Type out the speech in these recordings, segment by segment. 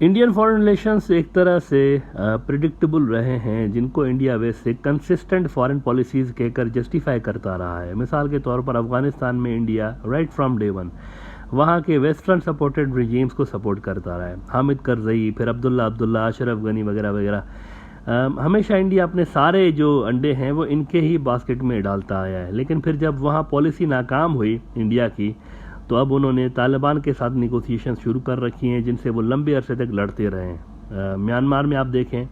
Indian foreign relations एक तरह से प्रिडिक्टेबल रहे हैं, जिनको इंडिया वैसे कंसिस्टेंट फॉरेन पॉलिसीज़ कहकर जस्टिफाई करता रहा है। मिसाल के तौर पर अफ़गानिस्तान में India right from day one वहाँ के वेस्टर्न सपोर्टेड रिजीम्स को सपोर्ट करता रहा है। हामिद करज़ई, फिर अब्दुल्ला, अशरफ गनी वगैरह वगैरह। हमेशा इंडिया अपने सारे जो अंडे हैं वो इनके ही बास्केट में डालता आया है। लेकिन फिर जब वहाँ पॉलिसी नाकाम हुई इंडिया की, तो अब उन्होंने तालिबान के साथ निगोसिएशन शुरू कर रखी हैं, जिनसे वो लंबे अरसे तक लड़ते रहे हैं। म्यांमार में आप देखें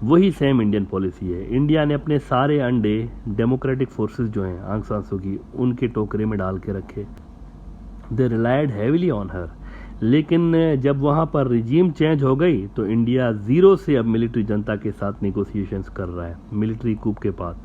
वही सेम इंडियन पॉलिसी है। इंडिया ने अपने सारे अंडे डेमोक्रेटिक फोर्सेस जो हैं आंग सान सू की, उनके टोकरे में डाल के रखे। दे रिलायड हैविली ऑन हर। लेकिन जब वहाँ पर रिजीम चेंज हो गई तो इंडिया ज़ीरो से अब मिलिट्री जनता के साथ निगोसिएशंस कर रहा है, मिलिट्री कूप के बाद।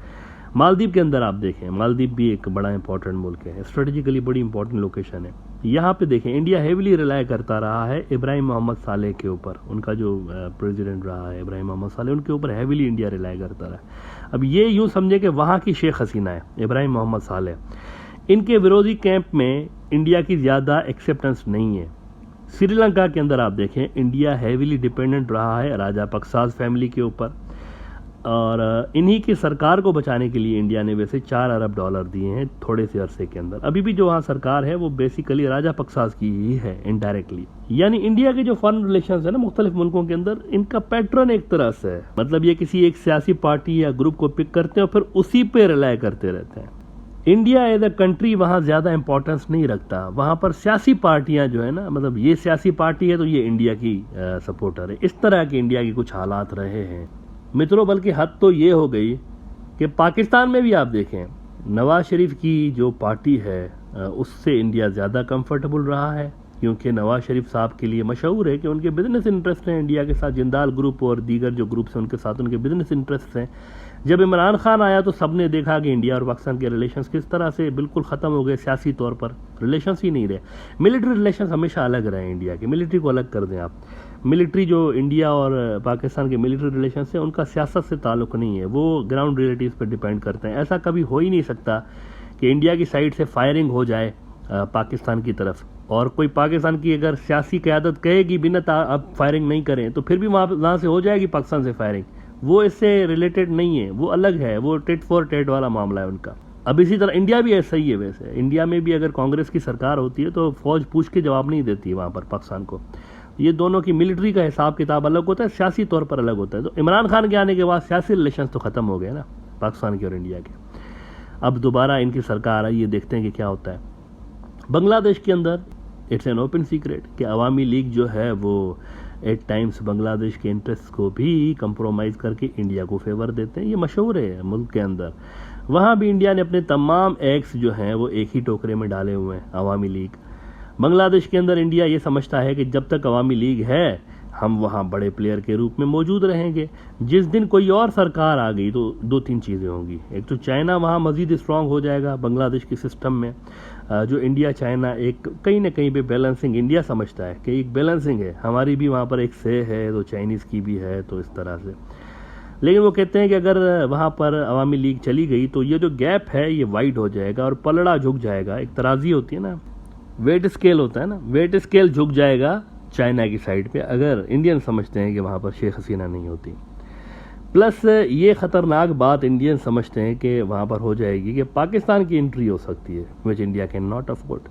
मालदीव के अंदर आप देखें, मालदीव भी एक बड़ा इंपॉर्टेंट मुल्क है, स्ट्रेटेजिकली बड़ी इंपॉर्टेंट लोकेशन है। यहाँ पे देखें इंडिया हेविली रिलाय करता रहा है इब्राहिम मोहम्मद सालेह के ऊपर। उनका जो प्रेसिडेंट रहा है इब्राहिम मोहम्मद सालेह, उनके ऊपर हेविली इंडिया रिलाय करता रहा है। अब ये यूँ समझे कि वहाँ की शेख हसीना है इब्राहिम मोहम्मद सालेह, इनके विरोधी कैंप में इंडिया की ज़्यादा एक्सेप्टेंस नहीं है। श्रीलंका के अंदर आप देखें इंडिया हेविली डिपेंडेंट रहा है राजा पक्सास फैमिली के ऊपर, और इन्हीं की सरकार को बचाने के लिए इंडिया ने वैसे $4 अरब दिए हैं थोड़े से अरसे के अंदर। अभी भी जो वहाँ सरकार है वो बेसिकली राजा पक्सास की ही है इनडायरेक्टली। यानी इंडिया के जो फॉरेन रिलेशंस है ना मुख्तलिफ मुल्कों के अंदर, इनका पैटर्न एक तरह से है, मतलब ये किसी एक सियासी पार्टी या ग्रुप को पिक करते हैं और फिर उसी पे रिलाय करते रहते हैं। इंडिया एज अ कंट्री वहाँ ज़्यादा इंपॉर्टेंस नहीं रखता। वहाँ पर सियासी पार्टियाँ जो है ना, मतलब ये सियासी पार्टी है तो ये इंडिया की सपोर्टर है, इस तरह के इंडिया के कुछ हालात रहे हैं मित्रों। बल्कि हद तो ये हो गई कि पाकिस्तान में भी आप देखें नवाज शरीफ की जो पार्टी है उससे इंडिया ज़्यादा कंफर्टेबल रहा है, क्योंकि नवाज शरीफ साहब के लिए मशहूर है कि उनके बिजनेस इंटरेस्ट हैं इंडिया के साथ। जिंदाल ग्रुप और दीगर जो ग्रुप्स हैं उनके साथ उनके बिजनेस इंटरेस्ट हैं। जब इमरान खान आया तो सबने देखा कि इंडिया और पाकिस्तान के रिलेशंस किस तरह से बिल्कुल ख़त्म हो गए, सियासी तौर पर रिलेशंस ही नहीं रहे। मिलिट्री रिलेशंस हमेशा अलग रहे इंडिया के, मिलिट्री को अलग कर दें आप। मिलिट्री जो इंडिया और पाकिस्तान के मिलिट्री रिलेशंस हैं उनका सियासत से ताल्लुक़ नहीं है, वो ग्राउंड रिलेटिव्स पर डिपेंड करते हैं। ऐसा कभी हो ही नहीं सकता कि इंडिया की साइड से फायरिंग हो जाए पाकिस्तान की तरफ, और कोई पाकिस्तान की अगर सियासी क़यादत कहेगी बिना अब फायरिंग नहीं करें तो फिर भी वहाँ से हो जाएगी पाकिस्तान से फायरिंग। वो इससे रिलेटेड नहीं है, वो अलग है, वो टेट फॉर टेट वाला मामला है उनका। अब इसी तरह इंडिया भी ऐसा ही है। वैसे इंडिया में भी अगर कांग्रेस की सरकार होती है तो फौज पूछ के जवाब नहीं देती वहाँ पर पाकिस्तान को। ये दोनों की मिलिट्री का हिसाब किताब अलग होता है, सियासी तौर पर अलग होता है। तो इमरान खान के आने के बाद सियासी रिलेशन तो ख़त्म हो गए ना पाकिस्तान के और इंडिया के। अब दोबारा इनकी सरकार आई, ये देखते हैं कि क्या होता है। बांग्लादेश के अंदर इट्स एन ओपन सीक्रेट कि अवामी लीग जो है वो एट टाइम्स बांग्लादेश के इंटरेस्ट को भी कंप्रोमाइज़ करके इंडिया को फेवर देते हैं। ये मशहूर है मुल्क के अंदर। वहाँ भी इंडिया ने अपने तमाम एग्स जो हैं वो एक ही टोकरे में डाले हुए हैं, अवामी लीग। बांग्लादेश के अंदर इंडिया ये समझता है कि जब तक अवामी लीग है हम वहाँ बड़े प्लेयर के रूप में मौजूद रहेंगे। जिस दिन कोई और सरकार आ गई तो दो तीन चीज़ें होंगी। एक तो चाइना वहाँ मज़ीद स्ट्रॉन्ग हो जाएगा बांग्लादेश के सिस्टम में। जो इंडिया चाइना एक कहीं ना कहीं पे बैलेंसिंग इंडिया समझता है कि एक बैलेंसिंग है, हमारी भी वहाँ पर एक से है तो चाइनीज़ की भी है, तो इस तरह से। लेकिन वो कहते हैं कि अगर वहाँ पर अवामी लीग चली गई तो ये जो गैप है ये वाइड हो जाएगा और पलड़ा झुक जाएगा। एक तराजी होती है ना, वेट स्केल होता है ना, वेट स्केल झुक जाएगा चाइना की साइड पे अगर इंडियन समझते हैं कि वहाँ पर शेख हसीना नहीं होती। प्लस ये ख़तरनाक बात इंडियन समझते हैं कि वहाँ पर हो जाएगी कि पाकिस्तान की एंट्री हो सकती है, which India can not afford.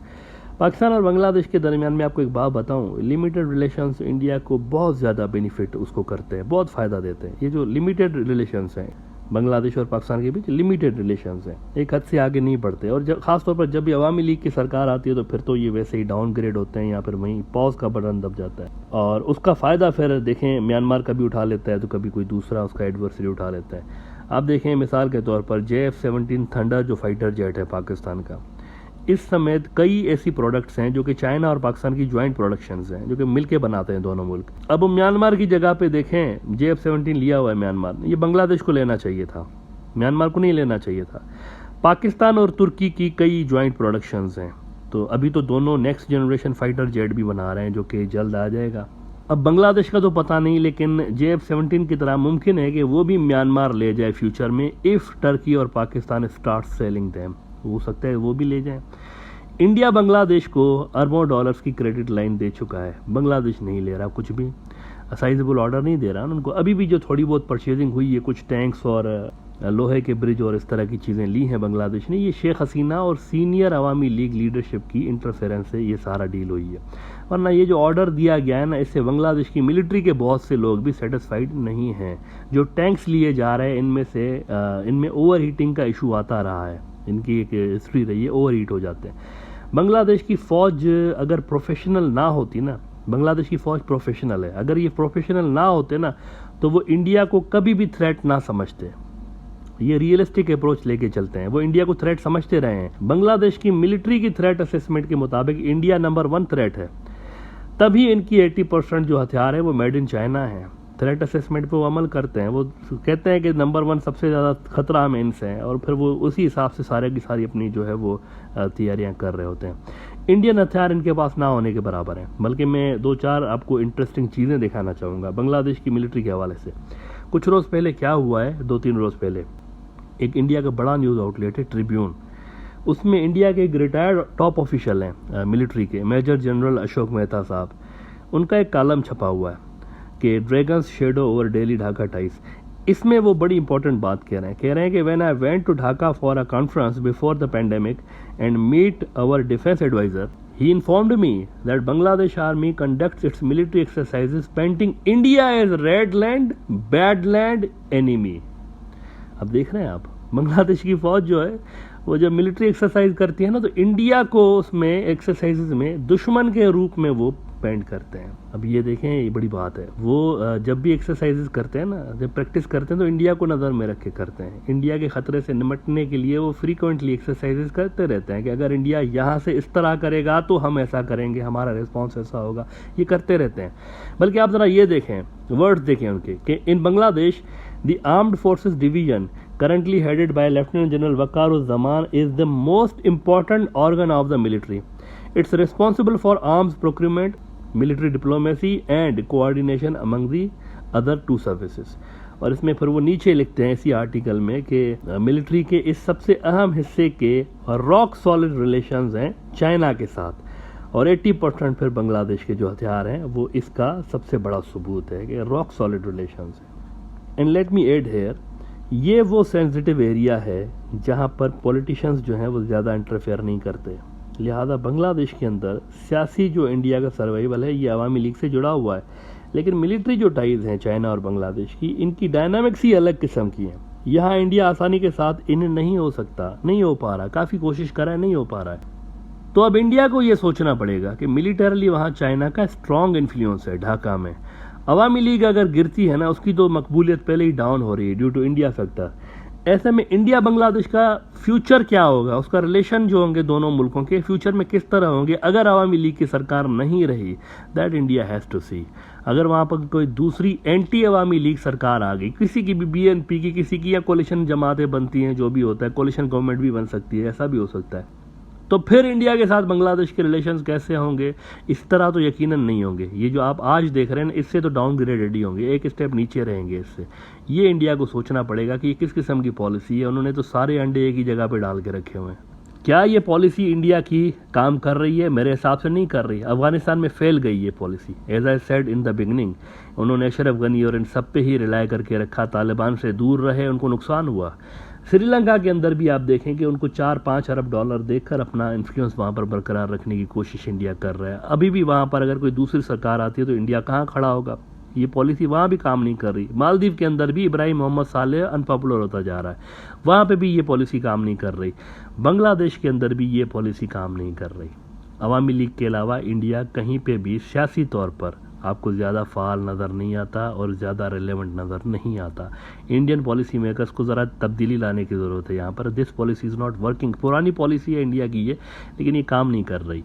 Pakistan और बांग्लादेश के दरमियान में आपको एक बात बताऊँ, लिमिटेड रिलेशंस इंडिया को बहुत ज़्यादा बेनिफिट उसको करते हैं, बहुत फ़ायदा देते हैं। ये जो लिमिटेड रिलेशंस हैं बांग्लादेश और पाकिस्तान के बीच, लिमिटेड रिलेशंस हैं, एक हद से आगे नहीं बढ़ते। और जब ख़ासतौर पर जब भी अवामी लीग की सरकार आती है तो फिर तो ये वैसे ही डाउनग्रेड होते हैं, या फिर वहीं पॉज का बटन दब जाता है। और उसका फ़ायदा फिर देखें म्यांमार कभी उठा लेता है तो कभी कोई दूसरा उसका एडवर्सरी उठा लेता है। आप देखें मिसाल के तौर पर JF-17 थंडर जो फाइटर जेट है पाकिस्तान का, इस समेत कई ऐसी प्रोडक्ट्स हैं जो कि चाइना और पाकिस्तान की ज्वाइंट प्रोडक्शंस हैं जो कि मिलके बनाते हैं दोनों मुल्क। अब म्यांमार की जगह पे देखें JF-17 लिया हुआ है म्यांमार ने, ये बांग्लादेश को लेना चाहिए था, म्यांमार को नहीं लेना चाहिए था। पाकिस्तान और तुर्की की कई ज्वाइंट प्रोडक्शंस हैं, तो अभी तो दोनों नेक्स्ट जनरेशन फाइटर जेट भी बना रहे हैं जो कि जल्द आ जाएगा। अब बांग्लादेश का तो पता नहीं, लेकिन JF-17 की तरह मुमकिन है कि वो भी म्यांमार ले जाए फ्यूचर में, इफ़ टर्की और पाकिस्तान स्टार्ट सेलिंग दैम, हो सकता है वो भी ले जाएं। इंडिया बांग्लादेश को अरबों डॉलर्स की क्रेडिट लाइन दे चुका है, बांग्लादेश नहीं ले रहा कुछ भी, साइजेबल ऑर्डर नहीं दे रहा उनको। अभी भी जो थोड़ी बहुत परचेजिंग हुई है, कुछ टैंक्स और लोहे के ब्रिज और इस तरह की चीज़ें ली हैं बांग्लादेश ने, ये शेख हसीना और सीनियर अवामी लीग लीडरशिप की इंटरफेरेंस से ये सारा डील हुई है। वरना ये जो ऑर्डर दिया गया है ना, इससे बांग्लादेश की मिलिट्री के बहुत से लोग भी सेटिस्फाइड नहीं हैं। जो टैंक्स लिए जा रहे हैं इनमें ओवर हीटिंग का इशू आता रहा है, इनकी एक हिस्ट्री रही है, ओवर हीट हो जाते हैं। बांग्लादेश की फ़ौज अगर प्रोफेशनल ना होती ना, बांग्लादेश की फ़ौज प्रोफेशनल है, अगर ये प्रोफेशनल ना होते ना तो वो इंडिया को कभी भी थ्रेट ना समझते। ये रियलिस्टिक अप्रोच लेके चलते हैं, वो इंडिया को थ्रेट समझते रहे हैं। बांग्लादेश की मिलिट्री की थ्रेट असेसमेंट के मुताबिक इंडिया नंबर 1 थ्रेट है, तभी इनकी 80% जो हथियार है वो मेड इन चाइना है। थ्रेट असेसमेंट पे वो अमल करते हैं, वो कहते हैं कि नंबर 1 सबसे ज़्यादा खतरा हमें इनसे है, और फिर वो उसी हिसाब से सारे की सारी अपनी जो है वो तैयारियां कर रहे होते हैं। इंडियन हथियार इनके पास ना होने के बराबर है। बल्कि मैं 2-4 आपको इंटरेस्टिंग चीज़ें दिखाना चाहूँगा बांग्लादेश की मिलिट्री के हवाले से। कुछ रोज़ पहले क्या हुआ है, 2-3 रोज़ पहले एक इंडिया का बड़ा न्यूज़ आउटलेट है ट्रिब्यून, उसमें इंडिया के एक रिटायर्ड टॉप ऑफिशियल हैं मिलिट्री के, मेजर जनरल अशोक मेहता साहब, उनका एक कॉलम छपा हुआ है कि dragon's shadow over Delhi Dhaka ties. इसमें वो बड़ी इंपॉर्टेंट बात कह रहे हैं कि when I went to Dhaka for a conference before the pandemic and meet our defence adviser, he informed me that Bangladesh army conducts its military exercises painting India as red land, bad land, enemy. अब देख रहे हैं आप, बांग्लादेश की फौज जो है वो जब मिलिट्री एक्सरसाइज करती है ना, तो इंडिया को उसमें एक्सरसाइजेज में दुश्मन के रूप में वो पेंट करते हैं। अब ये देखें, ये बड़ी बात है, वो जब भी एक्सरसाइजेज करते हैं ना, जब प्रैक्टिस करते हैं तो इंडिया को नज़र में रख के करते हैं। इंडिया के खतरे से निपटने के लिए वो फ्रीक्वेंटली एक्सरसाइजेज करते रहते हैं कि अगर इंडिया यहाँ से इस तरह करेगा तो हम ऐसा करेंगे, हमारा रिस्पॉन्स ऐसा होगा, ये करते रहते हैं। बल्कि आप ज़रा ये देखें, वर्ड्स देखें उनके कि इन Bangladesh The Armed Forces Division, currently headed by Lieutenant General Waqar-uz-Zaman, is the most important organ of the military. It's responsible for arms procurement, military diplomacy and coordination among the other 2 services. और इसमें फिर वो नीचे लिखते हैं इसी article में कि मिलिट्री के इस सबसे अहम हिस्से के रॉक सॉलिड रिलेशंस हैं चाइना के साथ, और 80% फिर बांग्लादेश के जो हथियार हैं वो इसका सबसे बड़ा सबूत है कि रॉक सॉलिड रिलेशंस है। And let me add here, ये वो सेंसिटिव एरिया है जहाँ पर पॉलिटिशियंस जो हैं वो ज़्यादा इंटरफेयर नहीं करते। लिहाजा बांग्लादेश के अंदर सियासी जो इंडिया का सर्वाइवल है ये अवामी लीग से जुड़ा हुआ है, लेकिन मिलिट्री जो टाइज हैं चाइना और बांग्लादेश की, इनकी डायनामिक्स ही अलग किस्म की हैं। यहाँ इंडिया आसानी के साथ इन्हें नहीं हो सकता, नहीं हो पा रहा, काफ़ी कोशिश कर रहा है, नहीं हो पा रहा है। तो अब इंडिया को ये सोचना पड़ेगा कि मिलिटरली वहाँ चाइना का स्ट्रॉन्ग इन्फ्लुएंस है ढाका में। अवामी लीग अगर गिरती है ना, उसकी तो मकबूलियत पहले ही डाउन हो रही है ड्यू टू इंडिया फैक्टर। ऐसे में इंडिया बांग्लादेश का फ्यूचर क्या होगा, उसका रिलेशन जो होंगे दोनों मुल्कों के फ्यूचर में किस तरह होंगे अगर अवामी लीग की सरकार नहीं रही, दैट इंडिया हैज़ टू सी। अगर वहाँ पर कोई दूसरी एंटी अवामी लीग सरकार आ गई, किसी की भी बीएनपी की, किसी की, या कोलिशन जमातें बनती हैं, जो भी होता है, कोलिशन गवर्नमेंट भी बन सकती है, ऐसा भी हो सकता है, तो फिर इंडिया के साथ बांग्लादेश के रिलेशंस कैसे होंगे? इस तरह तो यकीनन नहीं होंगे। ये जो आप आज देख रहे हैं इससे तो डाउनग्रेडेड ही होंगे, एक स्टेप नीचे रहेंगे इससे। ये इंडिया को सोचना पड़ेगा कि ये किस किस्म की पॉलिसी है। उन्होंने तो सारे अंडे एक ही जगह पे डाल के रखे हुए हैं। क्या ये पॉलिसी इंडिया की काम कर रही है? मेरे हिसाब से नहीं कर रही। अफगानिस्तान में फेल गई ये policy. As I said in the beginning, उन्होंने अशरफ गनी और इन सब पे ही रिलाय करके रखा, तालिबान से दूर रहे, उनको नुकसान हुआ। श्रीलंका के अंदर भी आप देखें कि उनको 4-5 अरब डॉलर देकर अपना इन्फ्लुएंस वहाँ पर बरकरार रखने की कोशिश इंडिया कर रहा है। अभी भी वहाँ पर अगर कोई दूसरी सरकार आती है तो इंडिया कहाँ खड़ा होगा? ये पॉलिसी वहाँ भी काम नहीं कर रही। मालदीव के अंदर भी इब्राहिम मोहम्मद सालेह अनपॉपुलर होता जा रहा है, वहाँ पे भी ये पॉलिसी काम नहीं कर रही। बांग्लादेश के अंदर भी ये पॉलिसी काम नहीं कर रही। अवामी लीग के अलावा इंडिया कहीं पे भी सियासी तौर पर आपको ज़्यादा फ़ाल नज़र नहीं आता और ज़्यादा रेलेवेंट नज़र नहीं आता। इंडियन पॉलिसी मेकर्स को ज़रा तब्दीली लाने की ज़रूरत है यहाँ पर। This policy is not working. पुरानी पॉलिसी है इंडिया की ये, लेकिन ये काम नहीं कर रही।